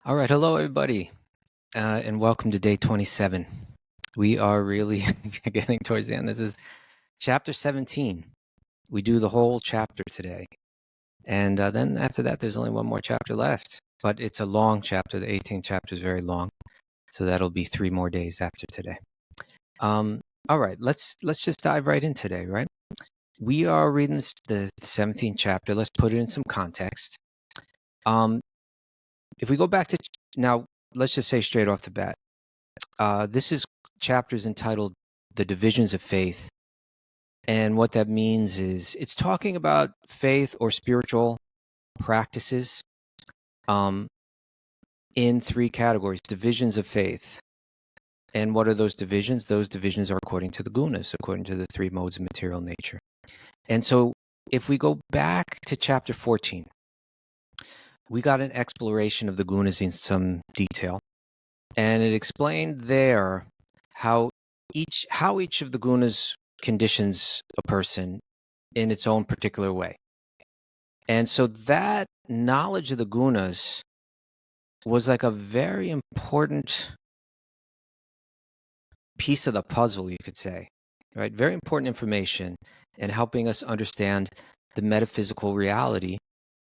All right, hello everybody, and welcome to day 27. We are really getting towards the end. This is chapter 17. We do the whole chapter today, and then after that, there's only one more chapter left. But it's a long chapter. The 18th chapter is very long, so that'll be 3 more days after today. All right, let's just dive right in today. Right, we are reading the 17th chapter. Let's put it in some context. If we go back to now, let's just say straight off the bat. This is chapters entitled The Divisions of Faith. And what that means is it's talking about faith or spiritual practices in 3 categories, divisions of faith. And what are those divisions? Those divisions are according to the gunas, according to the 3 modes of material nature. And so if we go back to chapter 14, we got an exploration of the gunas in some detail. And it explained there how each of the gunas conditions a person in its own particular way. And so that knowledge of the gunas was like a very important piece of the puzzle, you could say, right? Very important information in helping us understand the metaphysical reality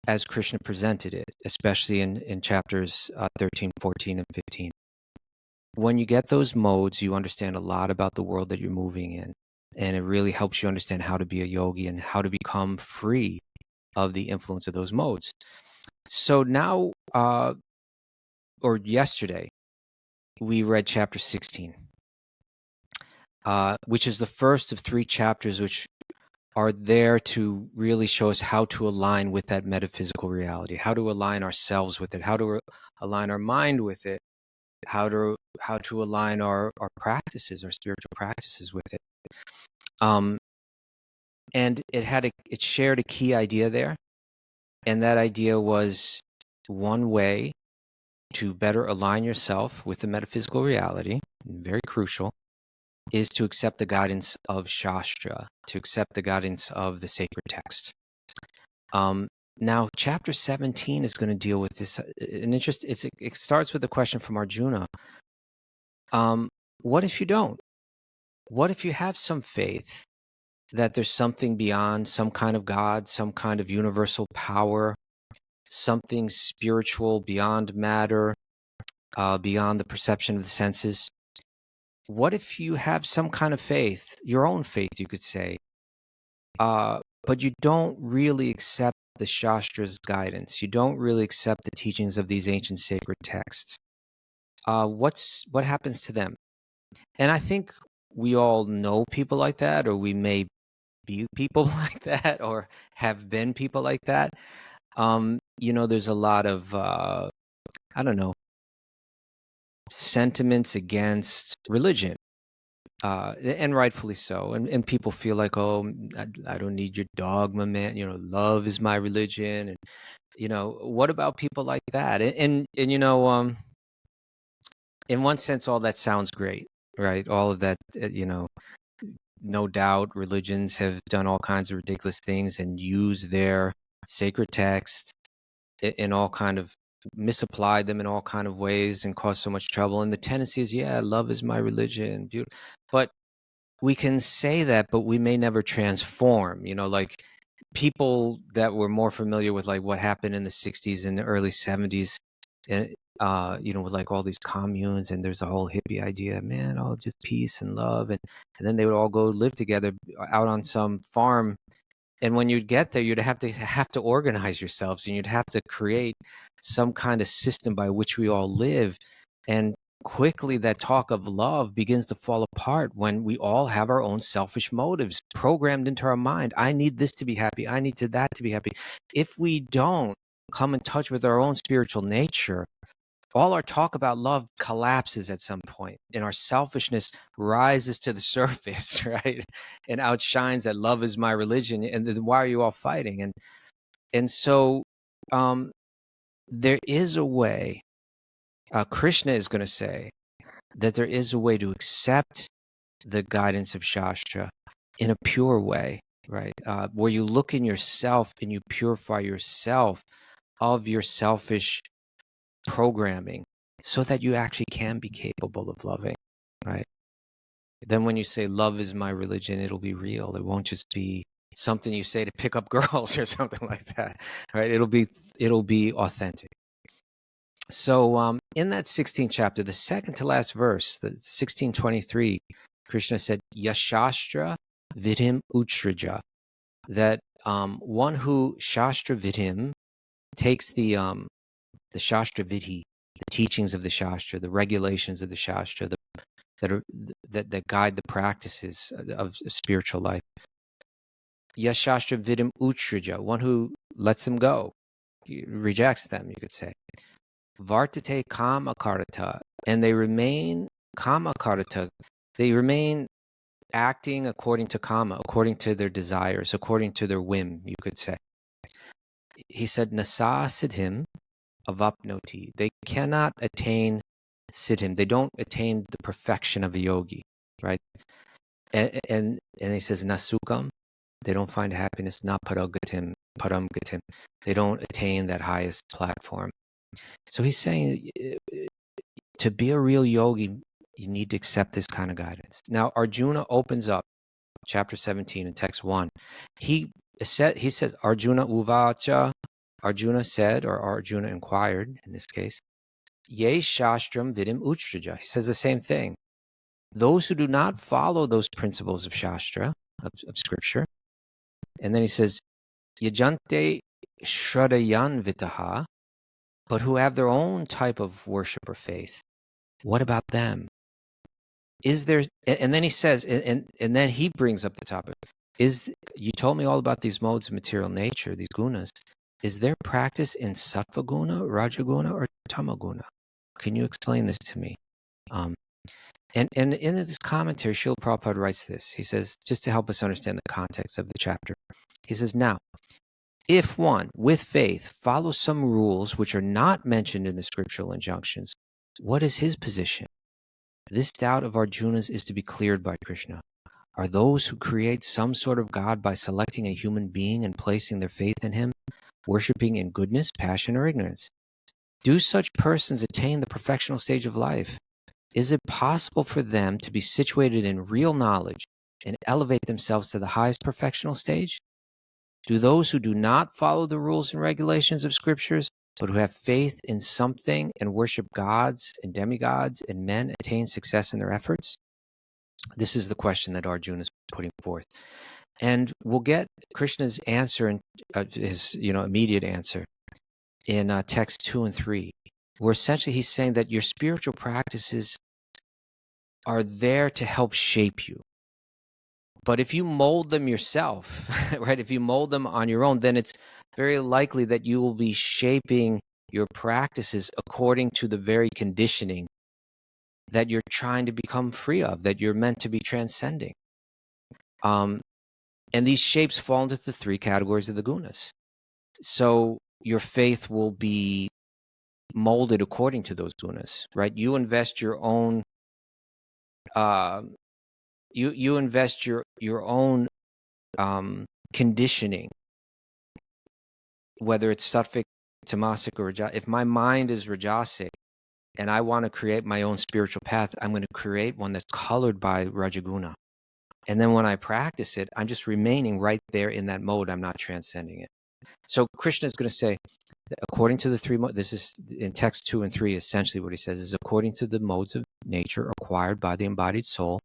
as Krishna presented it, especially in chapters 13, 14, and 15. When you get those modes, you understand a lot about the world that you're moving in. And it really helps you understand how to be a yogi and how to become free of the influence of those modes. So now, or yesterday, we read chapter 16, which is the first of 3 chapters which are there to really show us how to align with that metaphysical reality, how to align ourselves with it, how to align our mind with it, how to align our practices, our spiritual practices with it. And it shared a key idea there. And that idea was one way to better align yourself with the metaphysical reality, very crucial, is to accept the guidance of Shastra, to accept the guidance of the sacred texts. Now, chapter 17 is going to deal with this. It starts with a question from Arjuna. What if you don't? What if you have some faith that there's something beyond, some kind of God, some kind of universal power, something spiritual beyond matter, beyond the perception of the senses? What if you have some kind of faith, your own faith, you could say, but you don't really accept the Shastra's guidance? You don't really accept the teachings of these ancient sacred texts. What happens to them? And I think we all know people like that, or we may be people like that, or have been people like that. There's a lot of, sentiments against religion, and rightfully so. And people feel like, oh, I don't need your dogma, man. Love is my religion. And, what about people like that? And in one sense, all that sounds great, right? All of that, no doubt religions have done all kinds of ridiculous things and used their sacred text in all kind of, misapplied them in all kind of ways and caused so much trouble. And the tendency is, yeah, love is my religion, beautiful. But we can say that, but we may never transform. Like people that were more familiar with like what happened in the 60s and the early 70s, and with like all these communes, and there's a whole hippie idea, man, all just peace and love, and then they would all go live together out on some farm. And when you'd get there, you'd have to organize yourselves, and you'd have to create some kind of system by which we all live. And quickly that talk of love begins to fall apart when we all have our own selfish motives programmed into our mind. I need this to be happy. I need that to be happy. If we don't come in touch with our own spiritual nature, all our talk about love collapses at some point, and our selfishness rises to the surface, right? And outshines that love is my religion. And then why are you all fighting? And so there is a way. Krishna is going to say that there is a way to accept the guidance of Shastra in a pure way, right? Where you look in yourself and you purify yourself of your selfish programming so that you actually can be capable of loving, right? Then when you say love is my religion, it'll be real. It won't just be something you say to pick up girls or something like that, right? It'll be authentic. So in that 16th chapter, the second to last verse, the 16:23, Krishna said, Yashastra vidhim utsraja, that one who shastra vidhim takes the shastra vidhi, the teachings of the shastra, the regulations of the shastra, that guide the practices of spiritual life. Yashastra vidhim utsraja, one who lets them go, rejects them, you could say. Vartate kama karata, and they remain kama karata. They remain acting according to kama, according to their desires, according to their whim, you could say. He said, Nasa siddhim avapnoti. They cannot attain siddhim. They don't attain the perfection of a yogi, right? And he says, Nasukam. They don't find happiness. Na paragatim, paramgatim. They don't attain that highest platform. So he's saying, to be a real yogi, you need to accept this kind of guidance. Now, Arjuna opens up chapter 17 in text 1. He says, Arjuna uvacha, Arjuna said, or Arjuna inquired, in this case, Ye shastram vidim utsraja. He says the same thing. Those who do not follow those principles of shastra, of scripture, and then he says, Yajante shradayan vitaha, but who have their own type of worship or faith. What about them? Is there, and then he says, and then he brings up the topic, you told me all about these modes of material nature, these gunas. Is there practice in sattva guna, rajaguna, or tamaguna? Can you explain this to me? And in this commentary, Srila Prabhupada writes this. He says, just to help us understand the context of the chapter, he says, now, if one, with faith, follows some rules which are not mentioned in the scriptural injunctions, what is his position? This doubt of Arjuna's is to be cleared by Krishna. Are those who create some sort of God by selecting a human being and placing their faith in him, worshipping in goodness, passion, or ignorance? Do such persons attain the perfectional stage of life? Is it possible for them to be situated in real knowledge and elevate themselves to the highest perfectional stage? Do those who do not follow the rules and regulations of scriptures, but who have faith in something and worship gods and demigods and men, attain success in their efforts? This is the question that Arjuna is putting forth. And we'll get Krishna's answer, and his immediate answer, in text 2 and 3, where essentially he's saying that your spiritual practices are there to help shape you. But if you mold them yourself, right, if you mold them on your own, then it's very likely that you will be shaping your practices according to the very conditioning that you're trying to become free of, that you're meant to be transcending. And these shapes fall into the 3 categories of the gunas. So your faith will be molded according to those gunas, right? You invest your own you invest your own conditioning, whether it's sattvic, tamasic, or rajasic. If my mind is rajasic and I want to create my own spiritual path, I'm going to create one that's colored by rajaguna. And then when I practice it, I'm just remaining right there in that mode. I'm not transcending it. So Krishna is going to say, according to the 3 modes, this is in text 2 and 3, essentially what he says is, according to the modes of nature acquired by the embodied soul,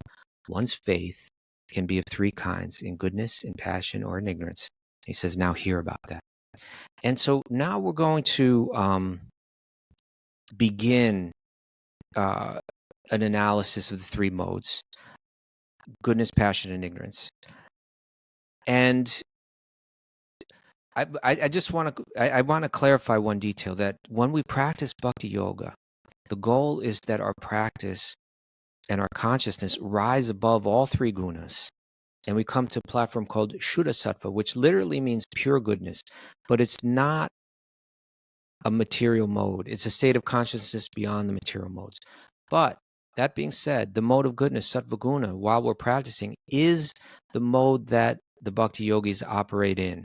one's faith can be of 3 kinds, in goodness, in passion, or in ignorance. He says, now hear about that. And so now we're going to begin an analysis of the 3 modes, goodness, passion, and ignorance. And I just want to clarify one detail, that when we practice bhakti yoga, the goal is that our practice and our consciousness rise above all 3 gunas, and we come to a platform called Shuddha Sattva, which literally means pure goodness, but it's not a material mode. It's a state of consciousness beyond the material modes. But that being said, the mode of goodness, Sattva Guna, while we're practicing, is the mode that the bhakti yogis operate in.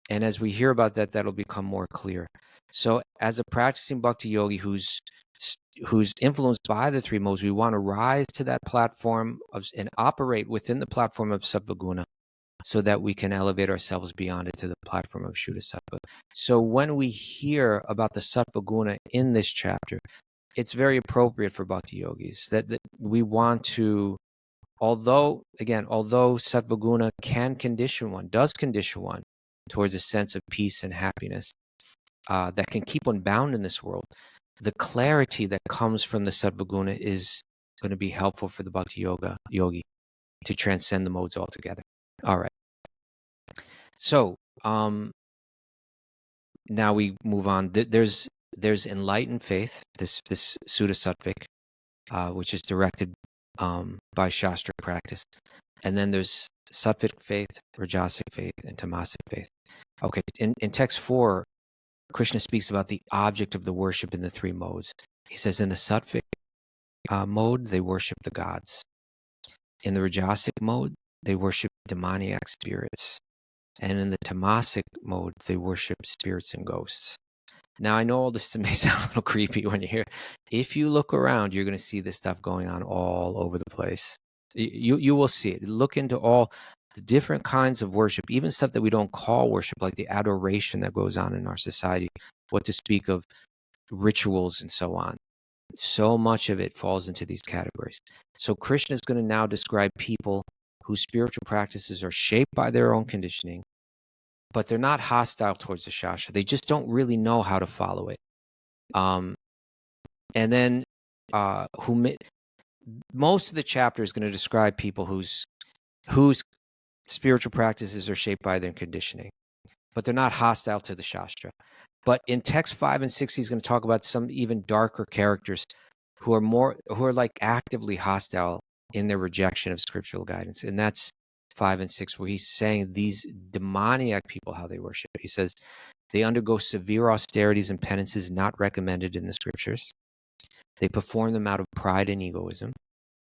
And as we hear about that, that'll become more clear. So as a practicing bhakti yogi who's influenced by the three modes, we want to rise to that platform and operate within the platform of sattva guna, so that we can elevate ourselves beyond it to the platform of Shuddha Sattva. So when we hear about the Sattva Guna in this chapter, it's very appropriate for bhakti yogis that we want to, although Sattva Guna does condition one towards a sense of peace and happiness that can keep one bound in this world, the clarity that comes from the Sattva Guna is going to be helpful for the bhakti yogi to transcend the modes altogether. All right. So now we move on. There's enlightened faith, this Sutta Sattvic, which is directed by Shastra practice. And then there's Sattvic faith, Rajasic faith, and Tamasic faith. Okay, in text 4, Krishna speaks about the object of the worship in the three modes. He says in the Sattvic mode, they worship the gods. In the Rajasic mode, they worship demoniac spirits. And in the Tamasic mode, they worship spirits and ghosts. Now, I know all this may sound a little creepy when you hear. If you look around, you're going to see this stuff going on all over the place. You will see it. Look into all the different kinds of worship, even stuff that we don't call worship, like the adoration that goes on in our society, what to speak of rituals and so on. So much of it falls into these categories. So Krishna is going to now describe people whose spiritual practices are shaped by their own conditioning, but they're not hostile towards the Shastra. They just don't really know how to follow it. And then most of the chapter is going to describe people whose spiritual practices are shaped by their conditioning, but they're not hostile to the Shastra. But in text 5 and 6, he's going to talk about some even darker characters who are like actively hostile in their rejection of scriptural guidance. And that's 5 and 6, where he's saying these demoniac people, how they worship. He says they undergo severe austerities and penances not recommended in the scriptures. They perform them out of pride and egoism.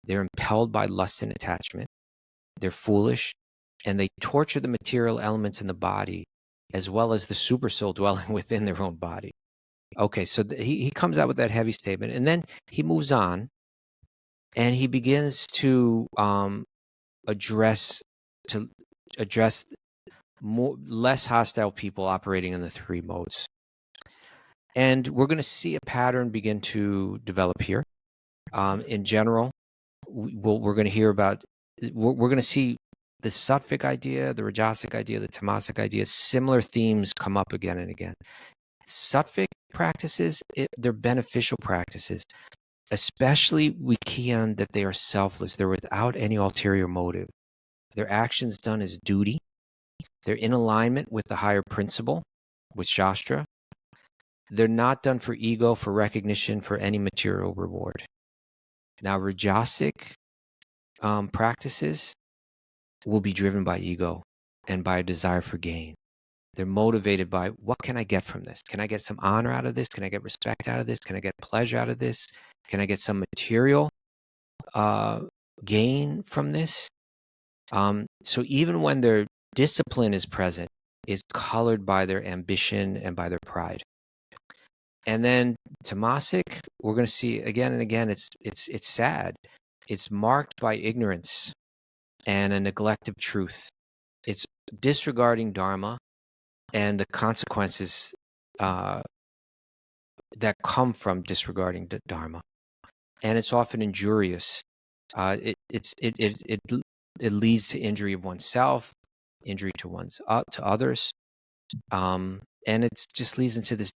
They're impelled by lust and attachment. They're foolish, and they torture the material elements in the body, as well as the supersoul dwelling within their own body. Okay, so he comes out with that heavy statement, and then he moves on, and he begins to address less hostile people operating in the three modes. And we're going to see a pattern begin to develop here. In general, we're going to hear about, we're going to see the Sattvic idea, the Rajasic idea, the Tamasic idea, similar themes come up again and again. Sattvic practices, they're beneficial practices. Especially we key on that they are selfless. They're without any ulterior motive. Their actions done as duty. They're in alignment with the higher principle, with Shastra. They're not done for ego, for recognition, for any material reward. Now, Rajasic practices will be driven by ego and by a desire for gain. They're motivated by, what can I get from this? Can I get some honor out of this? Can I get respect out of this? Can I get pleasure out of this? Can I get some material gain from this? So even when their discipline is present, it's colored by their ambition and by their pride. And then Tamasic, we're going to see again and again, it's sad. It's marked by ignorance and a neglect of truth. It's disregarding Dharma and the consequences that come from disregarding the Dharma. And it's often injurious. It leads to injury of oneself, injury to others, and it just leads into this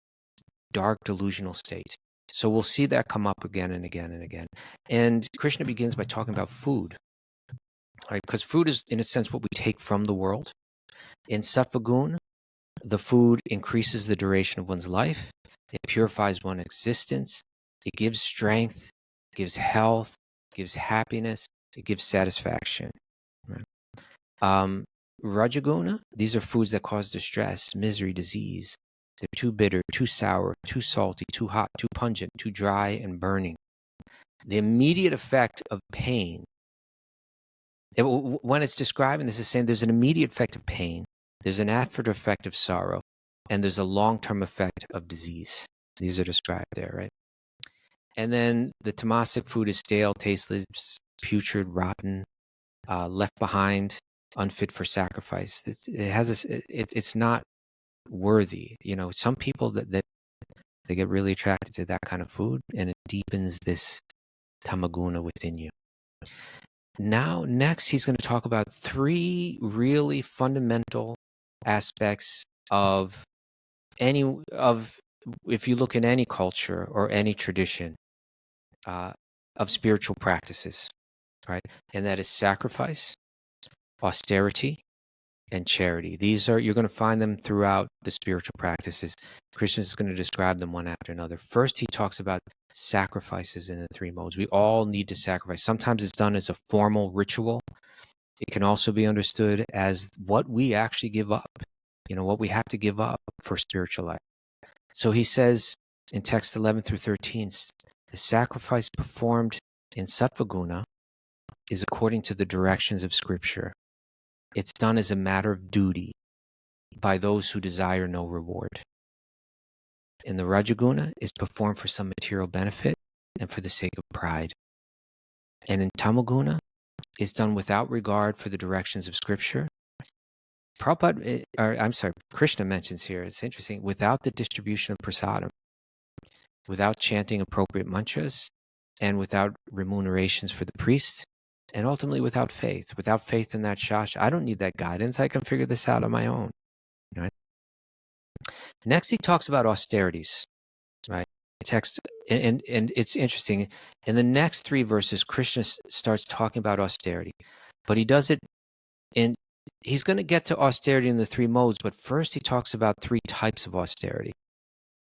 dark delusional state. So we'll see that come up again and again and again. And Krishna begins by talking about food, right? Because food is, in a sense, what we take from the world. In Sattva Guna, the food increases the duration of one's life. It purifies one's existence. It gives strength, gives health, gives happiness. It gives satisfaction. Right? Rajaguna, these are foods that cause distress, misery, disease. They're too bitter, too sour, too salty, too hot, too pungent, too dry, and burning. The immediate effect of pain, when it's describing this, is saying there's an immediate effect of pain. There's an after effect of sorrow. and there's a long-term effect of disease. These are described there, right? And then the tamasic food is stale, tasteless, putrid, rotten, left behind, unfit for sacrifice. It's not worthy. Some people that they get really attracted to that kind of food, and it deepens this tamaguna within you. Now, next, he's going to talk about 3 really fundamental aspects of if you look in any culture or any tradition, of spiritual practices, right? And that is sacrifice, austerity, and charity. You're going to find them throughout the spiritual practices. Krishna is going to describe them one after another. First, he talks about sacrifices in the 3 modes. We all need to sacrifice. Sometimes it's done as a formal ritual. It can also be understood as what we actually give up, what we have to give up for spiritual life. So he says in text 11 through 13, the sacrifice performed in sattva guna is according to the directions of Scripture. It's done as a matter of duty by those who desire no reward. In the rajaguna, is performed for some material benefit and for the sake of pride. And in tamaguna, is done without regard for the directions of Scripture. Krishna mentions here, it's interesting, without the distribution of prasadam, without chanting appropriate mantras, and without remunerations for the priest, and ultimately without faith in that shastra. I don't need that guidance. I can figure this out on my own. Right? Next, he talks about austerities. Right? Text, and it's interesting. In the next 3 verses, Krishna starts talking about austerity, but he does it in. He's going to get to austerity in the 3 modes, but first he talks about 3 types of austerity,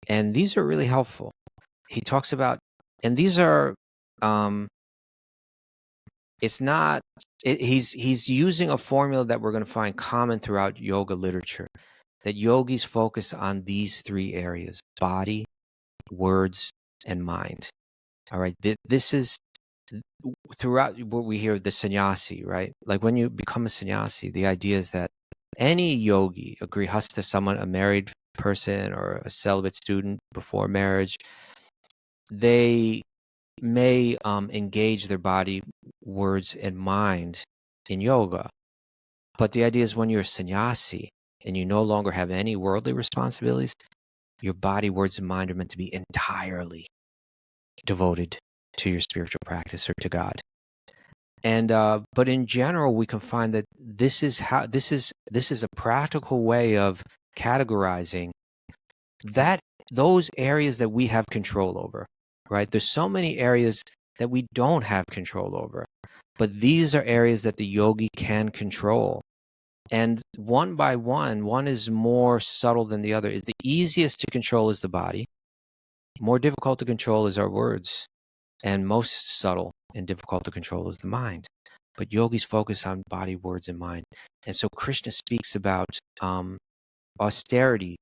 and these are really helpful. He talks about, and these are, it's not. He's using a formula that we're going to find common throughout yoga literature. That yogis focus on these 3 areas: body, words, and mind. All right. This is throughout what we hear, the sannyasi, right? Like when you become a sannyasi, the idea is that any yogi, a grihastha, someone, a married person or a celibate student before marriage, they may engage their body, words, and mind in yoga. But the idea is when you're a sannyasi and you no longer have any worldly responsibilities, your body, words, and mind are meant to be entirely devoted to your spiritual practice or to God. And but in general, we can find that this is a practical way of categorizing those areas that we have control over. Right? There's so many areas that we don't have control over, but these are areas that the yogi can control. And one by one is more subtle than the other. The easiest to control is the body. More difficult to control is our words. And most subtle and difficult to control is the mind. But yogis focus on body, words, and mind. And so Krishna speaks about austerity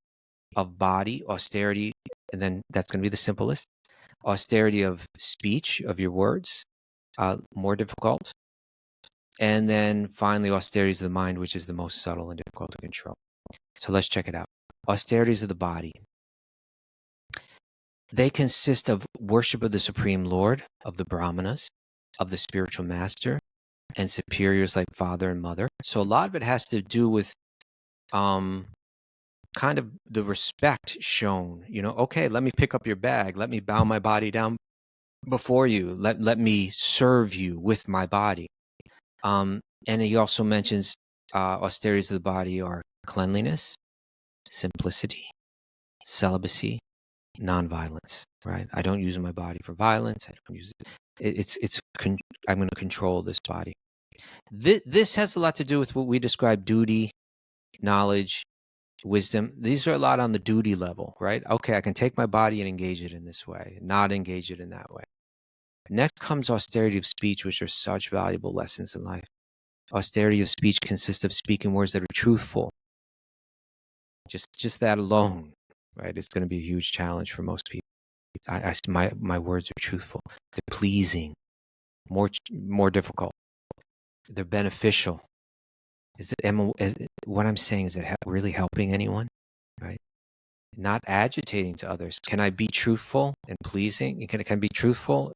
of body, austerity, and then that's going to be the simplest. Austerity of speech, of your words, more difficult. And then finally, austerities of the mind, which is the most subtle and difficult to control. So let's check it out. Austerities of the body. They consist of worship of the Supreme Lord, of the Brahmanas, of the spiritual master, and superiors like father and mother. So a lot of it has to do with kind of the respect shown. Okay, let me pick up your bag. Let me bow my body down before you. Let me serve you with my body. And he also mentions austerities of the body are cleanliness, simplicity, celibacy, nonviolence. Right? I don't use my body for violence. I don't use it. I'm going to control this body. This has a lot to do with what we describe: duty, knowledge, wisdom. These are a lot on the duty level, right? Okay, I can take my body and engage it in this way, not engage it in that way. Next comes austerity of speech, which are such valuable lessons in life. Austerity of speech consists of speaking words that are truthful. Just that alone, right? It's going to be a huge challenge for most people. My words are truthful. They're pleasing. More difficult. They're beneficial. What I'm saying, is it really helping anyone? Right? not agitating to others. Can I be truthful and pleasing? Can I be truthful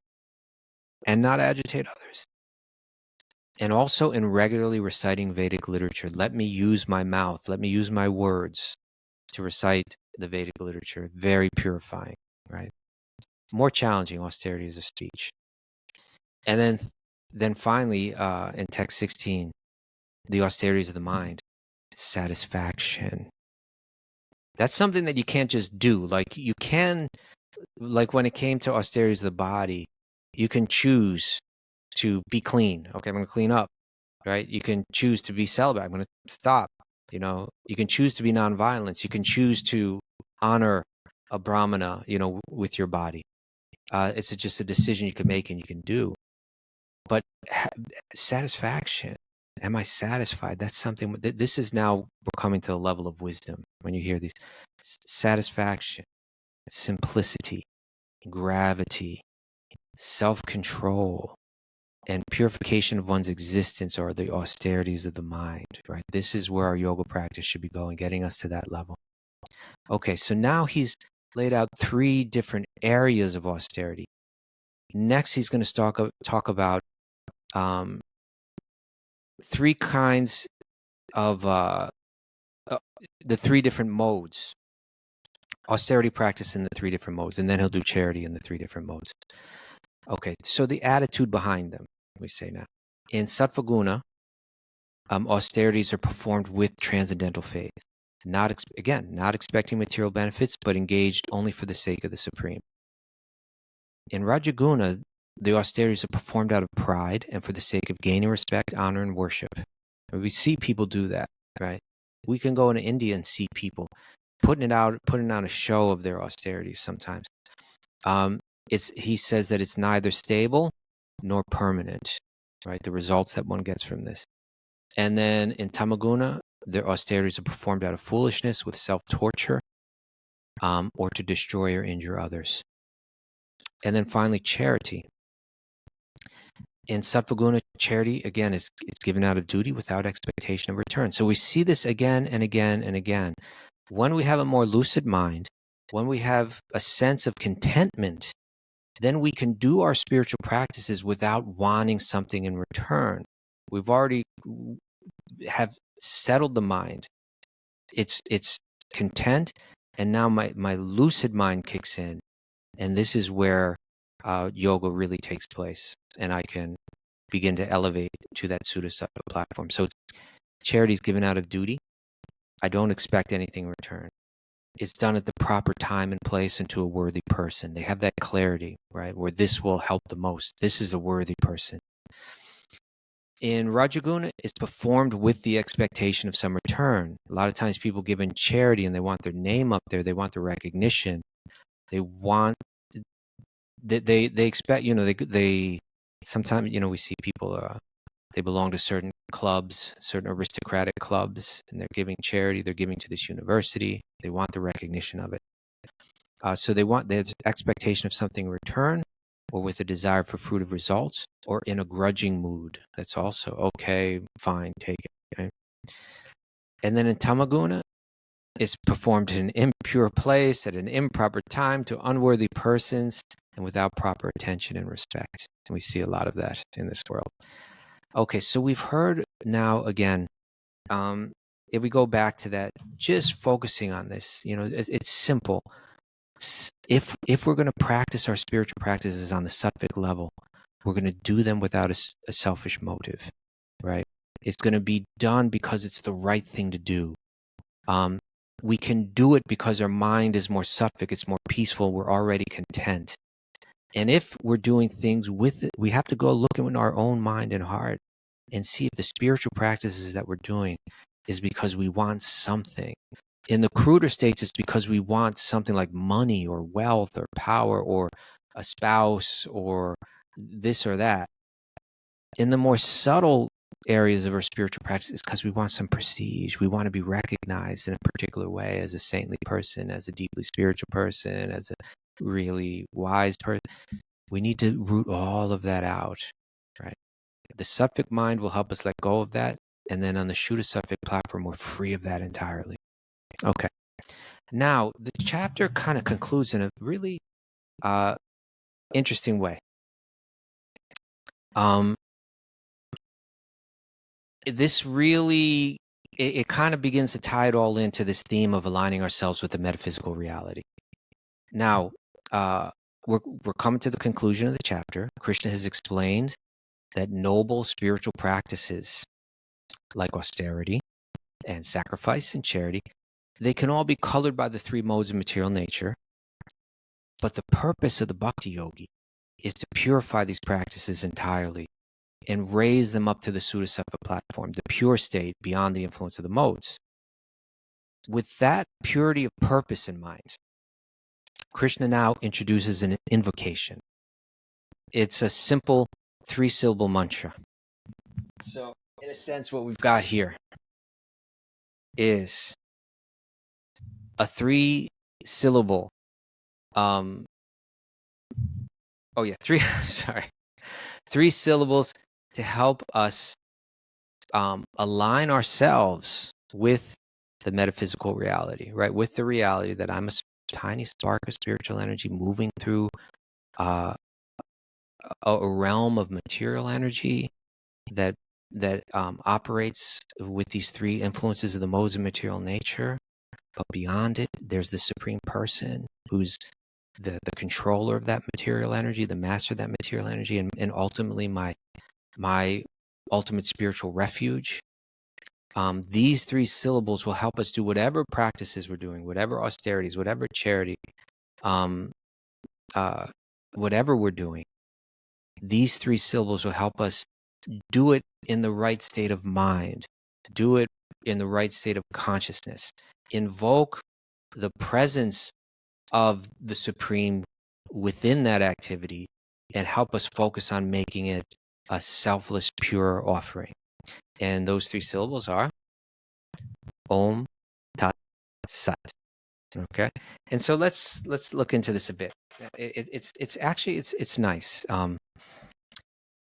and not agitate others? And also in regularly reciting Vedic literature. Let me use my mouth. Let me use my words to recite the Vedic literature. Very purifying, right? More challenging, austerity is a speech. And then finally, in text 16, the austerities of the mind, satisfaction. That's something that you can't just do. Like you can, like when it came to austerities of the body, you can choose to be clean. Okay, I'm going to clean up, right? You can choose to be celibate. I'm going to stop. You can choose to be nonviolence. You can choose to honor a brahmana, with your body. It's just a decision you can make and you can do. But satisfaction, am I satisfied? That's something, this is now, we're coming to a level of wisdom when you hear these. Satisfaction, simplicity, gravity, self-control, and purification of one's existence are the austerities of the mind, right? This is where our yoga practice should be going, getting us to that level. Okay, so now he's laid out 3 different areas of austerity. Next, he's going to talk about 3 kinds of the 3 different modes. Austerity practice in the 3 different modes, and then he'll do charity in the 3 different modes. Okay, so the attitude behind them, we say now. In Sattva Guna, austerities are performed with transcendental faith. Not expecting material benefits, but engaged only for the sake of the Supreme. In Rajaguna, the austerities are performed out of pride and for the sake of gaining respect, honor, and worship. And we see people do that, right? We can go into India and see people putting on a show of their austerities sometimes. He says that it's neither stable nor permanent, right? The results that one gets from this. And then in Tamaguna, their austerities are performed out of foolishness with self-torture, or to destroy or injure others. And then finally, charity. In Sattva-guna, charity, again, it's given out of duty without expectation of return. So we see this again and again and again. When we have a more lucid mind, when we have a sense of contentment, then we can do our spiritual practices without wanting something in return. We've already have settled the mind. It's content, and now my lucid mind kicks in, and this is where yoga really takes place, and I can begin to elevate to that Sudasattva platform. So charity is given out of duty. I don't expect anything in return. It's done at the proper time and place and to a worthy person. They have that clarity, right, where this will help the most. This is a worthy person. In Rajaguna, it's performed with the expectation of some return. A lot of times people give in charity and they want their name up there. They want the recognition. They want, they expect, they sometimes, we see people, they belong to certain clubs, certain aristocratic clubs, and they're giving charity. They're giving to this university. They want the recognition of it. So there's expectation of something in return, or with a desire for fruit of results, or in a grudging mood. That's also, okay, fine, take it. Okay? And then in Tamaguna, it's performed in an impure place, at an improper time, to unworthy persons, and without proper attention and respect. And we see a lot of that in this world. Okay, so we've heard now again, if we go back to that, just focusing on this, it's simple. If we're going to practice our spiritual practices on the sattvic level, we're going to do them without a selfish motive, right? It's going to be done because it's the right thing to do. We can do it because our mind is more sattvic, it's more peaceful, we're already content. And if we're doing things with it, we have to go look in our own mind and heart and see if the spiritual practices that we're doing is because we want something. In the cruder states, it's because we want something like money or wealth or power or a spouse or this or that. In the more subtle areas of our spiritual practice, it's because we want some prestige. We want to be recognized in a particular way as a saintly person, as a deeply spiritual person, as a really wise person. We need to root all of that out, right? The sattvic mind will help us let go of that. And then on the Shuddha sattvic platform, we're free of that entirely. Okay. Now, the chapter kind of concludes in a really interesting way. This really, it kind of begins to tie it all into this theme of aligning ourselves with the metaphysical reality. Now, we're coming to the conclusion of the chapter. Krishna has explained that noble spiritual practices like austerity and sacrifice and charity, they can all be colored by the three modes of material nature. But the purpose of the bhakti yogi is to purify these practices entirely and raise them up to the Sudasattva platform, the pure state beyond the influence of the modes. With that purity of purpose in mind, Krishna now introduces an invocation. It's a simple 3-syllable mantra. So, in a sense, what we've got here is a 3-syllable, three syllables to help us align ourselves with the metaphysical reality, right? With the reality that I'm a tiny spark of spiritual energy moving through a realm of material energy that operates with these three influences of the modes of material nature. But beyond it, there's the Supreme Person who's the controller of that material energy, the master of that material energy, and ultimately my ultimate spiritual refuge. These 3 syllables will help us do whatever practices we're doing, whatever austerities, whatever charity, whatever we're doing. These 3 syllables will help us do it in the right state of mind, do it in the right state of consciousness, invoke the presence of the Supreme within that activity, and help us focus on making it a selfless, pure offering. And those 3 syllables are Om, Tat, Sat. Okay, and so let's look into this a bit. It's actually nice.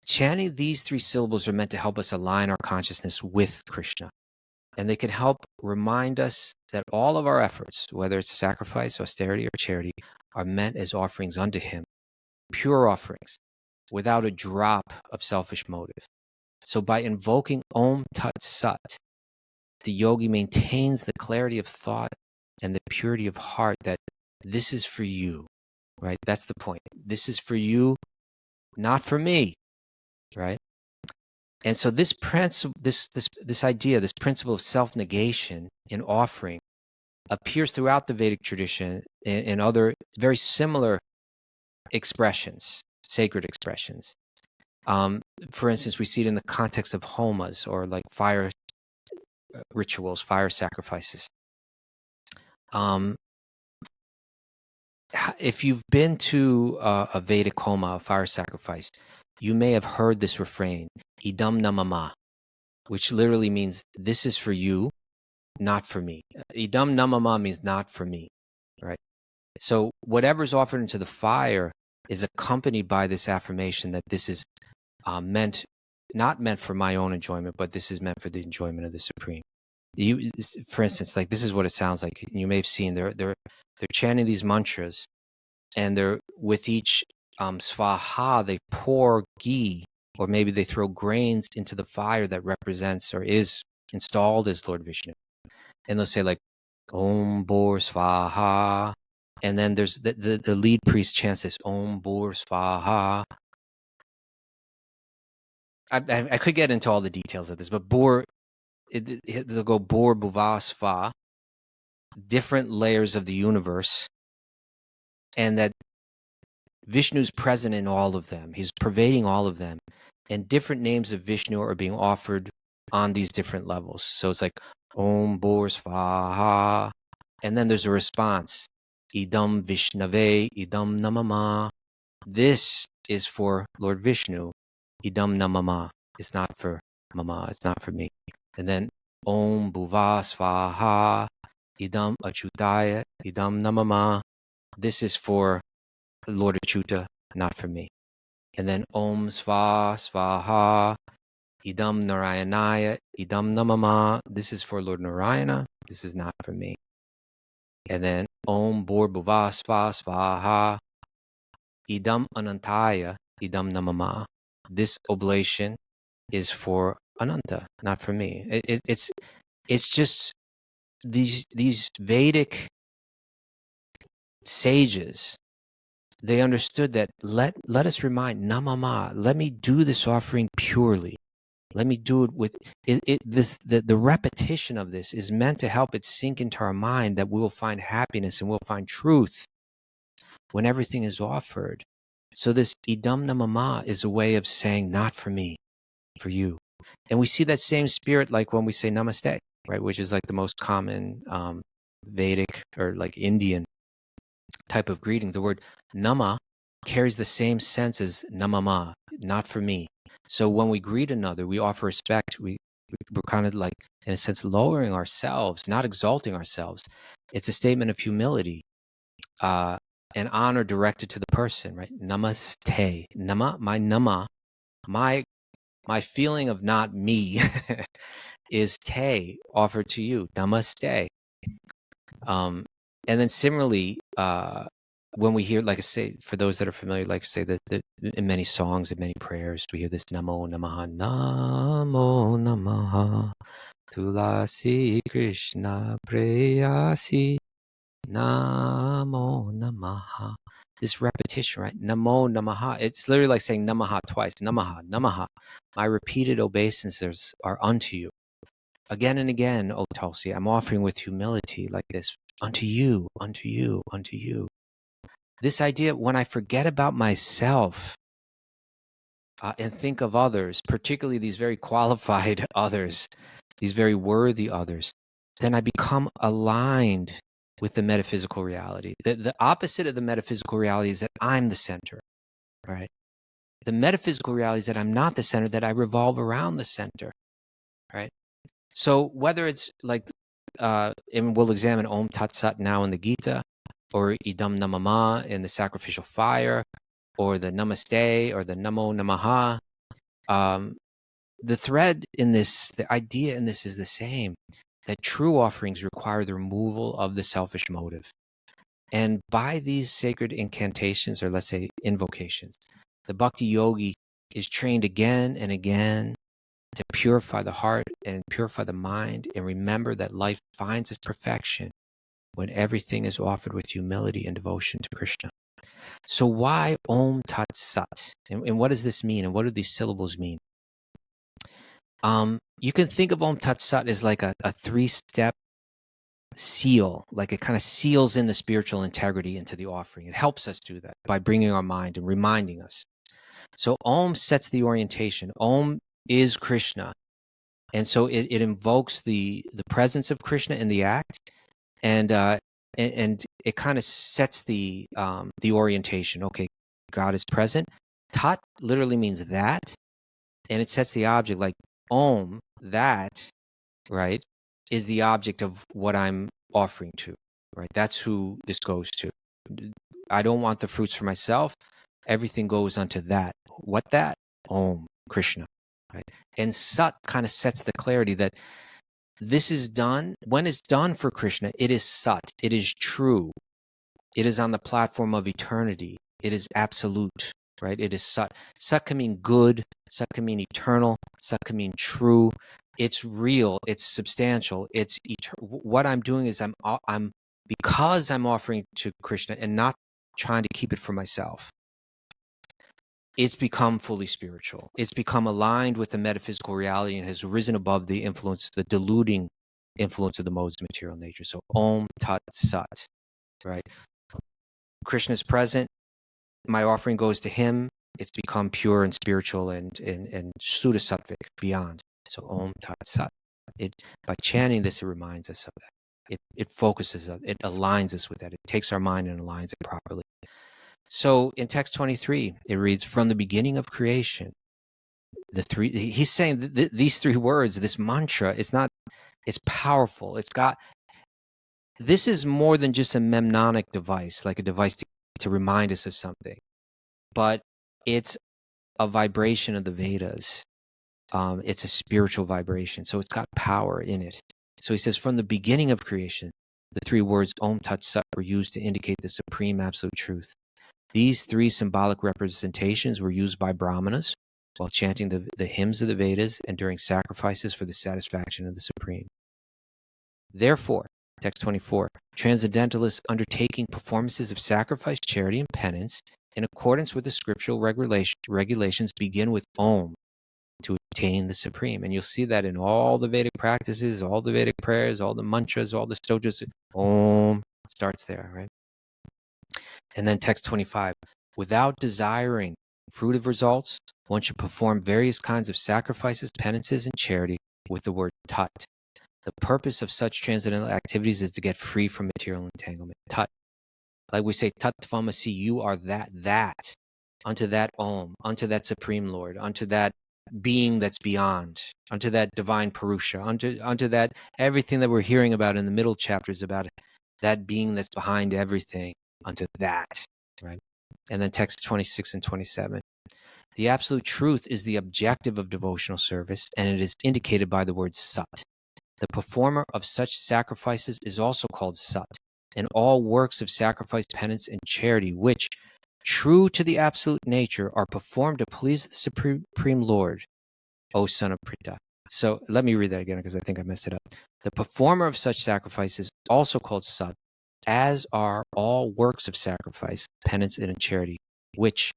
Chanting these 3 syllables are meant to help us align our consciousness with Krishna, and they can help remind us that all of our efforts, whether it's sacrifice, austerity, or charity, are meant as offerings unto Him, pure offerings, without a drop of selfish motive. So by invoking Om Tat Sat, the yogi maintains the clarity of thought and the purity of heart that this is for you, right? That's the point. This is for you, not for me, right? And so this principle, this idea, this principle of self-negation in offering appears throughout the Vedic tradition in other very similar expressions, sacred expressions. For instance, we see it in the context of homas, or like fire rituals, fire sacrifices. If you've been to a Vedic homa, a fire sacrifice, you may have heard this refrain, idam namama, which literally means this is for you, not for me. Idam namama means not for me, right? So whatever's offered into the fire is accompanied by this affirmation that this is not meant for my own enjoyment, but this is meant for the enjoyment of the Supreme. For instance, like this is what it sounds like. You may have seen they're chanting these mantras, and they're with each svaha they pour ghee, or maybe they throw grains into the fire that represents or is installed as Lord Vishnu, and they'll say like Om Bor Svaha, and then there's the lead priest chants this Om Bor Svaha. I could get into all the details of this, but Bor, they'll go Bor Bhuva Sva, different layers of the universe, and that Vishnu's present in all of them. He's pervading all of them, and different names of Vishnu are being offered on these different levels. So it's like Om Bor Svaha, and then there's a response, Idam Vishnave, Idam Namama. This is for Lord Vishnu. Idam Namama. It's not for Mama. It's not for me. And then Om Bhuva Svaha, Idam Achutaya, Idam Namama. This is for Lord Achyuta, not for me. And then Om Svaha, Idam Narayanaya, Idam Namama. This is for Lord Narayana. This is not for me. And then Om Bhurbhuva Sva Svaha Idam Anantaya Idam Namama. This oblation is for Ananta, not for me. It's just these Vedic sages. They understood that let us remind Namama. Let me do this offering purely. Let me do it with the repetition of this is meant to help it sink into our mind that we will find happiness and we'll find truth when everything is offered. So this idam namama is a way of saying, not for me, for you. And we see that same spirit like when we say namaste, right? Which is like the most common Vedic or like Indian type of greeting. The word nama carries the same sense as namama, not for me. So when we greet another, we offer respect. We're kind of like, in a sense, lowering ourselves, not exalting ourselves. It's a statement of humility and honor directed to the person, right? Namaste. Nama, my feeling of not me is te, offered to you. Namaste. And then similarly, when we hear, like I say, for those that are familiar, like I say, that in many songs and many prayers, we hear this Namo Namaha, Namo Namaha, Tulasi Krishna Preyasi, Namo Namaha. This repetition, right? Namo Namaha. It's literally like saying Namaha twice. Namaha, Namaha. My repeated obeisances are unto you. Again and again, O Tulsi, I'm offering with humility like this, unto you, unto you, unto you. This idea, when I forget about myself and think of others, particularly these very qualified others, these very worthy others, then I become aligned with the metaphysical reality. The opposite of the metaphysical reality is that I'm the center, right? The metaphysical reality is that I'm not the center, that I revolve around the center, right? So whether it's like, and we'll examine Om Tat Sat now in the Gita, or Idam Namama in the sacrificial fire, or the Namaste, or the Namo Namaha, the thread in this, the idea in this is the same, that true offerings require the removal of the selfish motive. And by these sacred incantations, or let's say invocations, the bhakti yogi is trained again and again to purify the heart and purify the mind, and remember that life finds its perfection when everything is offered with humility and devotion to Krishna. So why Om Tat Sat? And what does this mean? And what do these syllables mean? You can think of Om Tat Sat as like a three-step seal, like it kind of seals in the spiritual integrity into the offering. It helps us do that by bringing our mind and reminding us. So Om sets the orientation. Om is Krishna. And so it invokes the presence of Krishna in the act, and it kind of sets the orientation. Okay, God is present. Tat literally means that, and it sets the object, like Om, that, right, is the object of what I'm offering to, right? That's who this goes to. I don't want the fruits for myself. Everything goes unto that. What that? Om, Krishna, right? And Sat kind of sets the clarity that this is done. When it's done for Krishna, it is Sat. It is true. It is on the platform of eternity. It is absolute, right? It is Sat. Sat can mean good. Sat can mean eternal. Sat can mean true. It's real. It's substantial. It's eternal. What I'm doing is I'm because I'm offering to Krishna and not trying to keep it for myself. It's become fully spiritual. It's become aligned with the metaphysical reality and has risen above the influence, the deluding influence of the modes of material nature. So Om Tat Sat, right? Krishna is present. My offering goes to him. It's become pure and spiritual and Suddha Sattvic, beyond. So Om Tat Sat. By chanting this, it reminds us of that. It focuses us. It aligns us with that. It takes our mind and aligns it properly. So in text 23, it reads, from the beginning of creation, he's saying these three words, this mantra, it's powerful. This is more than just a mnemonic device, like a device to remind us of something, but it's a vibration of the Vedas. It's a spiritual vibration. So it's got power in it. So he says, from the beginning of creation, The three words Om Tat Sat were used to indicate the supreme absolute truth. These three symbolic representations were used by Brahmanas while chanting the hymns of the Vedas and during sacrifices for the satisfaction of the Supreme. Therefore, text 24, transcendentalists undertaking performances of sacrifice, charity, and penance in accordance with the scriptural regulations begin with Om to attain the Supreme. And you'll see that in all the Vedic practices, all the Vedic prayers, all the mantras, all the stotras. Om starts there, right? And then text 25, without desiring fruitive results, one should perform various kinds of sacrifices, penances, and charity with the word Tat. The purpose of such transcendental activities is to get free from material entanglement. Tat. Like we say, Tat Tvamasi, you are that. Unto that Om, unto that Supreme Lord, unto that being that's beyond, unto that divine Purusha, unto that everything that we're hearing about in the middle chapters about that being that's behind everything. Unto that, right? And then text 26 and 27. The absolute truth is the objective of devotional service, and it is indicated by the word Sat. The performer of such sacrifices is also called Sat, and all works of sacrifice, penance, and charity, which, true to the absolute nature, are performed to please the Supreme Lord, O son of Prita. So let me read that again because I think I messed it up. The performer of such sacrifices, also called Sat, as are all works of sacrifice, penance, and charity, which,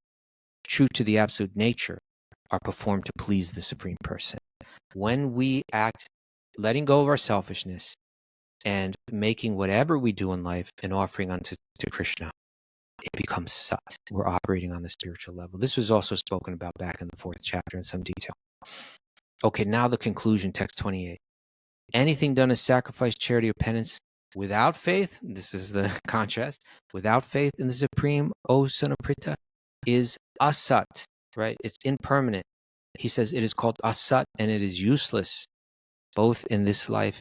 true to the absolute nature, are performed to please the Supreme Person. When we act, letting go of our selfishness and making whatever we do in life an offering unto Krishna, it becomes Sat. We're operating on the spiritual level. This was also spoken about back in the 4th chapter in some detail. Okay, now the conclusion, text 28. Anything done as sacrifice, charity, or penance without faith, this is the contrast, without faith in the Supreme, O son of Prita, is asat, right? It's impermanent. He says it is called asat and it is useless, both in this life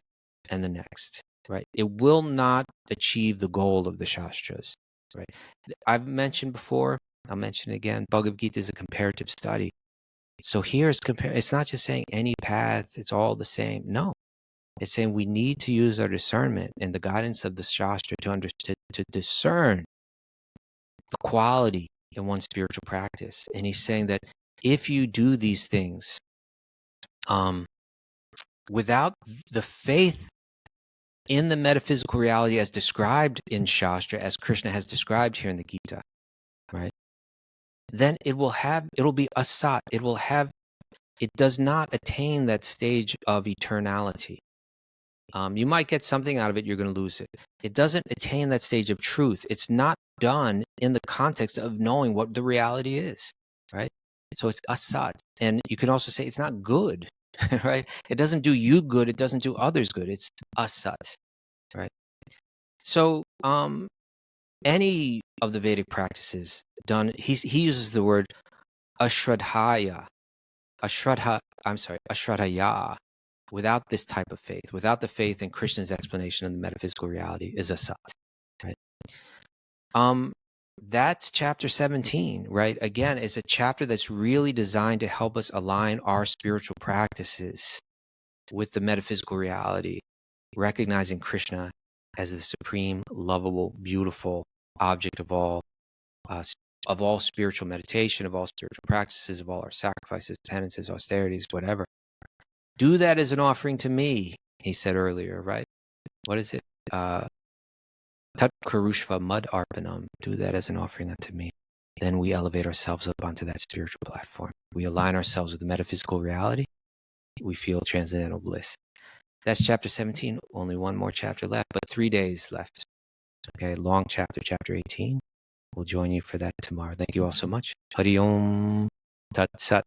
and the next, right? It will not achieve the goal of the Shastras, right? I've mentioned before, I'll mention it again, Bhagavad-gītā is a comparative study. So here it's not just saying any path, it's all the same. No. It's saying we need to use our discernment and the guidance of the Shastra to discern the quality in one's spiritual practice. And he's saying that if you do these things without the faith in the metaphysical reality as described in Shastra, as Krishna has described here in the Gita, right? Then it'll be asat. It does not attain that stage of eternality. You might get something out of it, you're going to lose it. It doesn't attain that stage of truth. It's not done in the context of knowing what the reality is, right? So it's asat. And you can also say it's not good, right? It doesn't do you good. It doesn't do others good. It's asat, right? So any of the Vedic practices done, he uses the word ashradhaya, without this type of faith, without the faith in Krishna's explanation of the metaphysical reality, is asat, right? That's chapter 17, right? Again, it's a chapter that's really designed to help us align our spiritual practices with the metaphysical reality, recognizing Krishna as the supreme, lovable, beautiful object of all spiritual meditation, of all spiritual practices, of all our sacrifices, penances, austerities, whatever. Do that as an offering to me, he said earlier, right? What is it? Tat Karushva Mud Arpanam. Do that as an offering unto me. Then we elevate ourselves up onto that spiritual platform. We align ourselves with the metaphysical reality. We feel transcendental bliss. That's chapter 17. Only one more chapter left, but 3 days left. Okay, long chapter, chapter 18. We'll join you for that tomorrow. Thank you all so much. Hari Om Tat Sat.